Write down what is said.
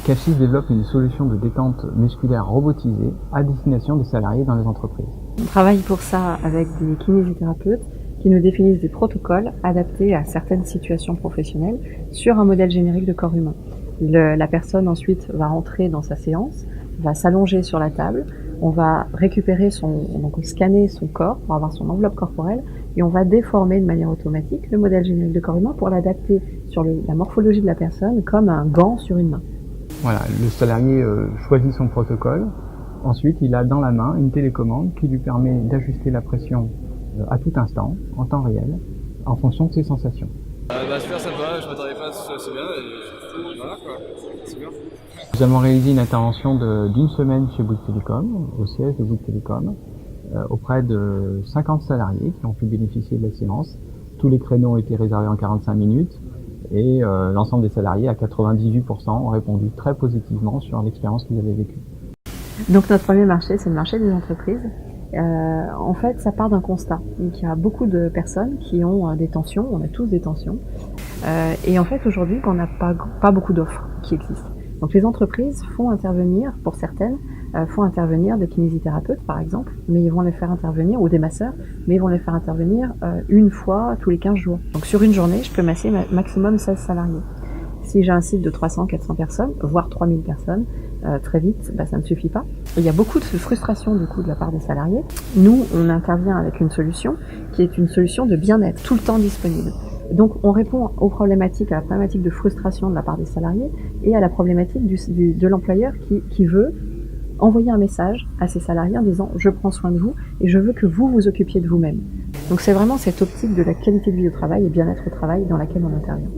Cassis développe une solution de détente musculaire robotisée à destination des salariés dans les entreprises. On travaille pour ça avec des kinésithérapeutes qui nous définissent des protocoles adaptés à certaines situations professionnelles sur un modèle générique de corps humain. La personne ensuite va rentrer dans sa séance, va s'allonger sur la table, on va récupérer donc scanner son corps pour avoir son enveloppe corporelle et on va déformer de manière automatique le modèle générique de corps humain pour l'adapter sur la morphologie de la personne comme un gant sur une main. Voilà, le salarié choisit son protocole. Ensuite, il a dans la main une télécommande qui lui permet d'ajuster la pression à tout instant, en temps réel, en fonction de ses sensations. Super sympa, je m'attendais pas à ce que ce soit aussi bien et voilà quoi, c'est bien. Nous avons réalisé une intervention d'une semaine chez Bouygues Telecom, au siège de Bouygues Telecom, auprès de 50 salariés qui ont pu bénéficier de la séance. Tous les créneaux ont été réservés en 45 minutes et l'ensemble des salariés, à 98%, ont répondu très positivement sur l'expérience qu'ils avaient vécue. Donc notre premier marché, c'est le marché des entreprises. En fait, ça part d'un constat. Donc, il y a beaucoup de personnes qui ont des tensions, on a tous des tensions. Et en fait, aujourd'hui, on n'a pas beaucoup d'offres qui existent. Donc les entreprises font intervenir, pour certaines, font intervenir des kinésithérapeutes, par exemple, mais ils vont les faire intervenir, ou des masseurs, mais ils vont les faire intervenir une fois tous les 15 jours. Donc sur une journée, je peux masser maximum 16 salariés. Si j'ai un site de 300-400 personnes, voire 3000 personnes, très vite, ça ne suffit pas. Il y a beaucoup de frustration du coup de la part des salariés. Nous, on intervient avec une solution qui est une solution de bien-être, tout le temps disponible. Donc on répond aux problématiques, à la problématique de frustration de la part des salariés et à la problématique de l'employeur qui veut envoyer un message à ses salariés en disant « je prends soin de vous et je veux que vous vous occupiez de vous-même ». Donc c'est vraiment cette optique de la qualité de vie au travail et bien-être au travail dans laquelle on intervient.